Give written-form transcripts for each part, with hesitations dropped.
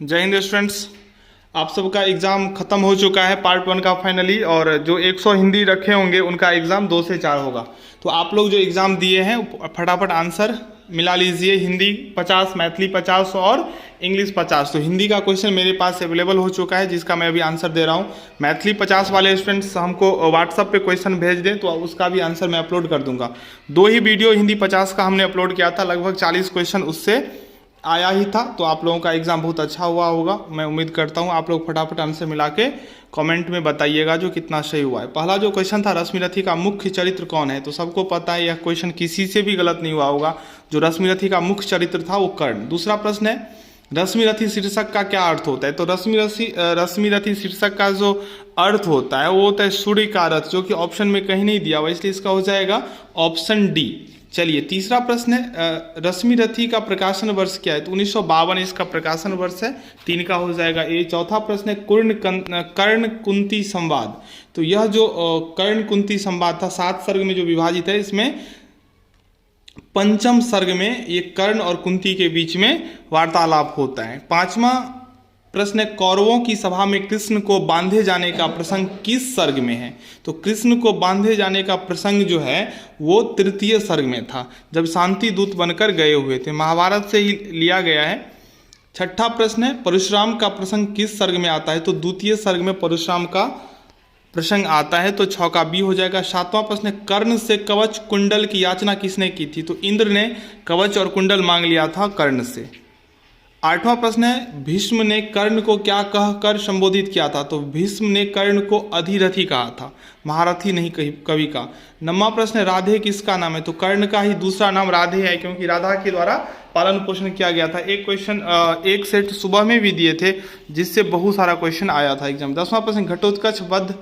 जय हिंद स्टूडेंट्स। आप सबका एग्ज़ाम ख़त्म हो चुका है पार्ट 1 का फाइनली, और जो 100 हिंदी रखे होंगे उनका एग्ज़ाम 2 से 4 होगा। तो आप लोग जो एग्ज़ाम दिए हैं फटाफट आंसर मिला लीजिए। हिंदी 50, मैथिली 50 और इंग्लिश 50। तो हिंदी का क्वेश्चन मेरे पास अवेलेबल हो चुका है जिसका मैं अभी आंसर दे रहा हूँ। मैथिली 50 वाले स्टूडेंट्स हमको व्हाट्सअप पे क्वेश्चन भेज दें तो उसका भी आंसर मैं अपलोड कर दूंगा। 2 ही वीडियो हिंदी 50 का हमने अपलोड किया था, लगभग 40 क्वेश्चन उससे आया ही था। तो आप लोगों का एग्ज़ाम बहुत अच्छा हुआ होगा, मैं उम्मीद करता हूँ। आप लोग फटाफट आंसर मिला के कमेंट में बताइएगा जो कितना सही हुआ है। पहला जो क्वेश्चन था, रश्मिरथी का मुख्य चरित्र कौन है? तो सबको पता है यह क्वेश्चन किसी से भी गलत नहीं हुआ होगा। जो रश्मिरथी का मुख्य चरित्र था वो कर्ण। दूसरा प्रश्न है, रश्मिरथी शीर्षक का क्या अर्थ होता है? तो रश्मिरथी शीर्षक का जो अर्थ होता है वो होता है सूर्य का रथ, जो कि ऑप्शन में कहीं नहीं दिया हुआ, इसलिए इसका हो जाएगा ऑप्शन डी। चलिए तीसरा प्रश्न है, रश्मिरथी का प्रकाशन वर्ष क्या है? तो 1952 इसका प्रकाशन वर्ष है, 3 का हो जाएगा ए। चौथा प्रश्न है, कर्ण कुंती संवाद। तो यह जो कर्ण कुंती संवाद था 7 सर्ग में जो विभाजित है, इसमें पंचम सर्ग में ये कर्ण और कुंती के बीच में वार्तालाप होता है। 5वां प्रश्न है, कौरवों की सभा में कृष्ण को बांधे जाने का प्रसंग किस सर्ग में है? तो कृष्ण को बांधे जाने का प्रसंग जो है वो 3 सर्ग में था, जब शांति दूत बनकर गए हुए थे। महाभारत से ही लिया गया है। 6ठा प्रश्न है, परशुराम का प्रसंग किस सर्ग में आता है? तो 2 सर्ग में परशुराम का प्रसंग आता है, तो 6 का बी हो जाएगा। 7वां प्रश्न है, कर्ण से कवच कुंडल की याचना किसने की थी? तो इंद्र ने कवच और कुंडल मांग लिया था कर्ण से। 8वां प्रश्न है, भीष्म ने कर्ण को क्या कहकर संबोधित किया था? तो भीष्म ने कर्ण को अधिरथी कहा था, महारथी नहीं कवि का। 9वां प्रश्न है, राधे किसका नाम है? तो कर्ण का ही दूसरा नाम राधे है, क्योंकि राधा के द्वारा पालन पोषण किया गया था। एक क्वेश्चन एक सेट सुबह में भी दिए थे जिससे बहुत सारा क्वेश्चन आया था एग्जाम। 10वां प्रश्न, घटोत्कच वध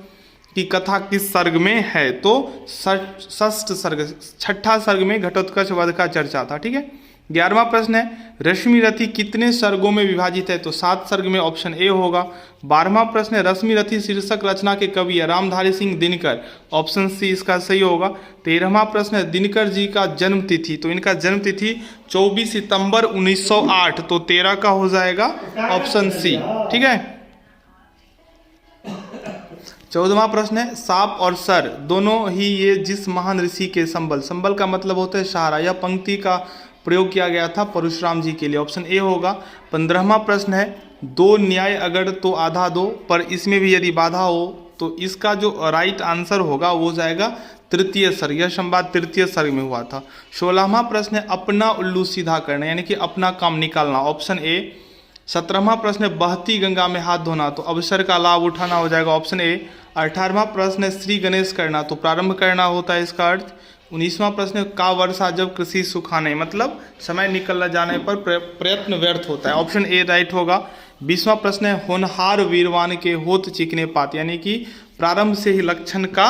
की कथा किस सर्ग में है? तो 6ठ सर्ग, 6ठा सर्ग में घटोत्कच वध का चर्चा था। ठीक है। 11वां प्रश्न है, रश्मिरथी कितने सर्गों में विभाजित है? तो 7 सर्ग में, ऑप्शन ए होगा। 12वां प्रश्न है, रश्मिरथी शीर्षक रचना के कवि है रामधारी सिंह दिनकर, ऑप्शन सी इसका सही होगा। 13वां प्रश्न है, दिनकर जी का जन्म तिथि? तो इनका जन्म तिथि 24 सितंबर 1908, तो 13 का हो जाएगा ऑप्शन सी। ठीक है। 14वां प्रश्न है, साप और सर दोनों ही ये जिस महान ऋषि के संबल का मतलब होता है सहारा, यह पंक्ति का प्रयोग किया गया था परशुराम जी के लिए, ऑप्शन ए होगा। 15वां प्रश्न है, 2 न्याय अगर तो आधा दो, पर इसमें भी यदि बाधा हो तो इसका जो राइट आंसर होगा वो हो जाएगा 3 सर्ग। यह संवाद 3 सर्ग में हुआ था। 16वां प्रश्न है, अपना उल्लू सीधा करना, यानी कि अपना काम निकालना, ऑप्शन ए। 17वां प्रश्न है, बहती गंगा में हाथ धोना, तो अवसर का लाभ उठाना हो जाएगा, ऑप्शन ए। 18वां प्रश्न है, श्री गणेश करना, तो प्रारंभ करना होता है इसका अर्थ। 19वां प्रश्न है, का वर्षा जब कृषि सुखाने, मतलब समय निकल जाने पर प्रयत्न व्यर्थ होता है, ऑप्शन ए राइट होगा। 20वां प्रश्न है, होनहार वीरवान के होत चिकने पात, यानी कि प्रारंभ से ही लक्षण का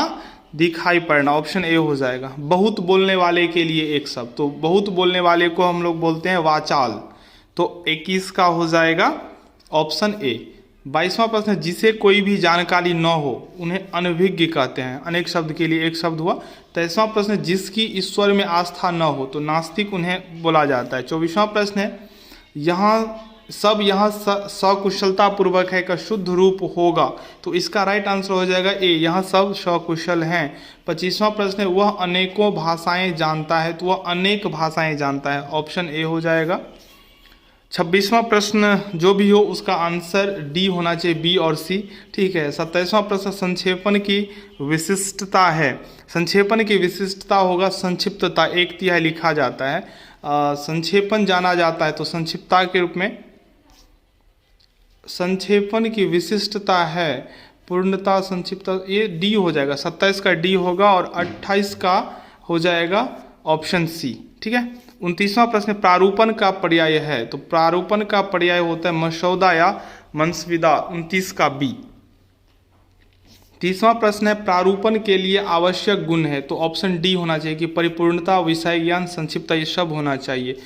दिखाई पड़ना, ऑप्शन ए हो जाएगा। बहुत बोलने वाले के लिए एक शब्द, तो बहुत बोलने वाले को हम लोग बोलते हैं वाचाल, तो 21 का हो जाएगा ऑप्शन ए। 22वां प्रश्न, जिसे कोई भी जानकारी न हो उन्हें अनभिज्ञ कहते हैं, अनेक शब्द के लिए एक शब्द हुआ। 23वां प्रश्न, जिसकी ईश्वर में आस्था न हो तो नास्तिक उन्हें बोला जाता है। 24वां प्रश्न है, यहाँ सकुशलता पूर्वक है का शुद्ध रूप होगा, तो इसका राइट आंसर हो जाएगा ए, यहाँ सब सकुशल हैं। 25वां प्रश्न है, वह अनेकों भाषाएं जानता है, तो वह अनेक भाषाएं जानता है, ऑप्शन ए हो जाएगा। 26वां प्रश्न जो भी हो उसका आंसर डी होना चाहिए, बी और सी। ठीक है। 27वां प्रश्न, संक्षेपण की विशिष्टता है, संक्षेपण की विशिष्टता होगा संक्षिप्तता, 1/3 लिखा जाता है। संक्षेपण जाना जाता है तो संक्षिप्तता के रूप में, संक्षेपण की विशिष्टता है पूर्णता, संक्षिप्तता, ये डी हो जाएगा। 27 का डी होगा और 28 का हो जाएगा ऑप्शन सी। ठीक है। 29वां प्रश्न, प्रारूपण का पर्याय है, तो प्रारूपण का पर्याय होता है मसौदा या मंसविदा, 29 का बी। 30वां प्रश्न है, प्रारूपण के लिए आवश्यक गुण है, तो ऑप्शन डी होना चाहिए कि परिपूर्णता, विषय ज्ञान, संक्षिप्तता, ये सब होना चाहिए।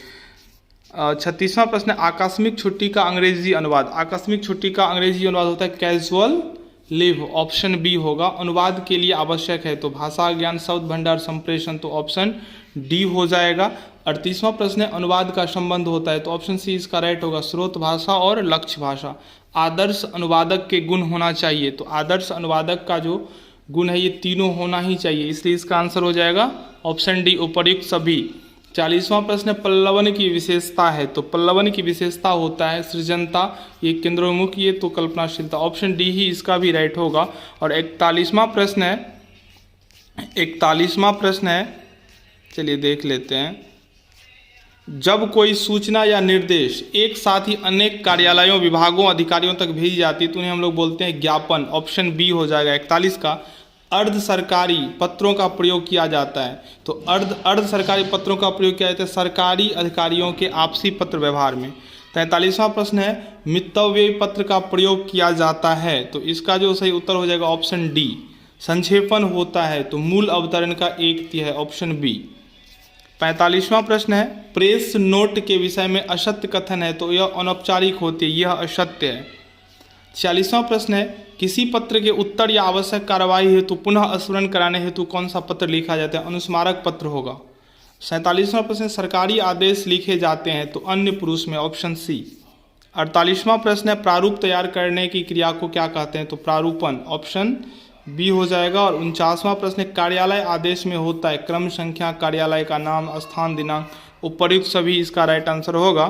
36वां प्रश्न है, आकस्मिक छुट्टी का अंग्रेजी अनुवाद, आकस्मिक छुट्टी का अंग्रेजी अनुवाद होता है कैजुअल लिव, ऑप्शन बी होगा। अनुवाद के लिए आवश्यक है तो भाषा ज्ञान, शब्द भंडार, संप्रेषण, तो ऑप्शन डी हो जाएगा। 38वां प्रश्न है अनुवाद का संबंध होता है, तो ऑप्शन सी इसका राइट होगा, स्रोत भाषा और लक्ष्य भाषा। आदर्श अनुवादक के गुण होना चाहिए, तो आदर्श अनुवादक का जो गुण है ये तीनों होना ही चाहिए, इसलिए इसका आंसर हो जाएगा ऑप्शन डी उपर्युक्त सभी। 40वां प्रश्न पल्लवन की विशेषता है, तो पल्लवन की विशेषता होता है सृजनता, ये केंद्रोन्मुख, ये तो कल्पनाशीलता, ऑप्शन डी ही इसका भी राइट होगा। और 41वां प्रश्न है, चलिए देख लेते हैं। जब कोई सूचना या निर्देश एक साथ ही अनेक कार्यालयों, विभागों, अधिकारियों तक भेजी जाती है तो उन्हें हम लोग बोलते हैं ज्ञापन, ऑप्शन बी हो जाएगा 41 का। अर्ध सरकारी पत्रों का प्रयोग किया जाता है, तो अर्ध सरकारी पत्रों का प्रयोग किया जाता है सरकारी अधिकारियों के आपसी पत्र व्यवहार में। 43वां प्रश्न है मितव्ययी पत्र का प्रयोग किया जाता है, तो इसका जो सही उत्तर हो जाएगा ऑप्शन डी। संक्षेपण होता है, तो मूल अवतरण का 1/3 है, ऑप्शन बी। 45वां प्रश्न है प्रेस नोट के विषय में असत्य कथन है, तो यह अनौपचारिक होती है, यह असत्य है। 46वां प्रश्न है किसी पत्र के उत्तर या आवश्यक कार्रवाई हेतु पुनः स्मरण कराने हेतु कौन सा पत्र लिखा जाता है, अनुस्मारक पत्र होगा। 47वां प्रश्न सरकारी आदेश लिखे जाते हैं, तो अन्य पुरुष में, ऑप्शन सी। 48वां प्रश्न है प्रारूप तैयार करने की क्रिया को क्या कहते हैं, तो प्रारूपण, ऑप्शन बी हो जाएगा। और 49वां प्रश्न कार्यालय आदेश में होता है क्रम, संख्या, कार्यालय का नाम, स्थान, दिनांक, उपर्युक्त सभी, इसका राइट आंसर होगा।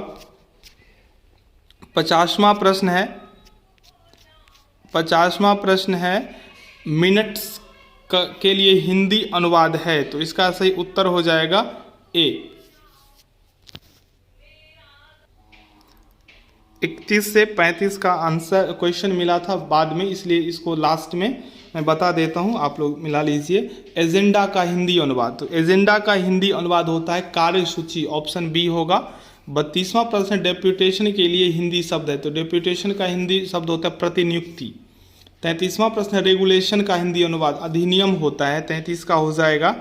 50वां प्रश्न है मिनट्स के लिए हिंदी अनुवाद है, तो इसका सही उत्तर हो जाएगा ए। 31 से 35 का आंसर क्वेश्चन मिला था बाद में, इसलिए इसको लास्ट में मैं बता देता हूं, आप लोग मिला लीजिए। एजेंडा का हिंदी अनुवाद, तो एजेंडा का हिंदी अनुवाद होता है कार्यसूची, ऑप्शन बी होगा। 32वां प्रश्न डेप्यूटेशन के लिए हिंदी शब्द है, तो डेप्यूटेशन का हिंदी शब्द होता है प्रतिनियुक्ति। 33वां प्रश्न रेगुलेशन का हिंदी अनुवाद अधिनियम होता है, 33 का हो जाएगा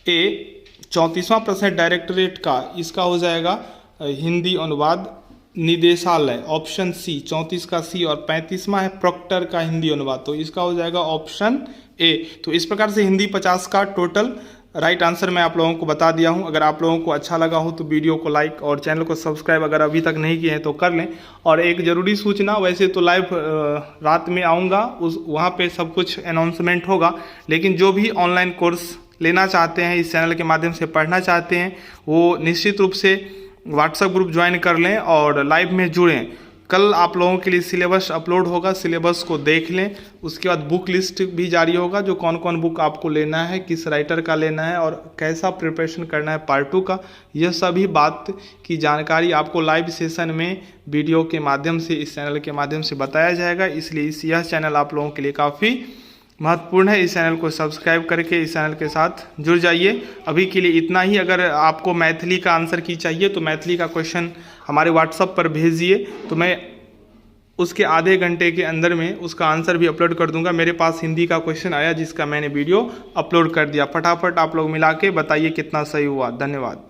ए। 34वां प्रश्न डायरेक्टरेट का, इसका हो जाएगा हिंदी अनुवाद निदेशालय, ऑप्शन सी, 34 का सी। और 35वां है प्रोक्टर का हिंदी अनुवाद, तो इसका हो जाएगा ऑप्शन ए। तो इस प्रकार से हिंदी 50 का टोटल राइट आंसर मैं आप लोगों को बता दिया हूं। अगर आप लोगों को अच्छा लगा हो तो वीडियो को लाइक और चैनल को सब्सक्राइब अगर अभी तक नहीं किए हैं तो कर लें। और एक ज़रूरी सूचना, वैसे तो लाइव रात में आऊँगा, वहाँ पे सब कुछ अनाउंसमेंट होगा, लेकिन जो भी ऑनलाइन कोर्स लेना चाहते हैं, इस चैनल के माध्यम से पढ़ना चाहते हैं, वो निश्चित रूप से व्हाट्सएप ग्रुप ज्वाइन कर लें और लाइव में जुड़ें। कल आप लोगों के लिए सिलेबस अपलोड होगा, सिलेबस को देख लें। उसके बाद बुक लिस्ट भी जारी होगा, जो कौन कौन बुक आपको लेना है, किस राइटर का लेना है और कैसा प्रिपरेशन करना है पार्ट 2 का, यह सभी बात की जानकारी आपको लाइव सेशन में वीडियो के माध्यम से, इस चैनल के माध्यम से बताया जाएगा। इसलिए यह चैनल आप लोगों के लिए काफ़ी महत्वपूर्ण है। इस चैनल को सब्सक्राइब करके इस चैनल के साथ जुड़ जाइए। अभी के लिए इतना ही। अगर आपको मैथिली का आंसर की चाहिए तो मैथिली का क्वेश्चन हमारे व्हाट्सएप पर भेजिए, तो मैं उसके आधे घंटे के अंदर में उसका आंसर भी अपलोड कर दूंगा। मेरे पास हिंदी का क्वेश्चन आया जिसका मैंने वीडियो अपलोड कर दिया। फटाफट आप लोग मिला के बताइए कितना सही हुआ। धन्यवाद।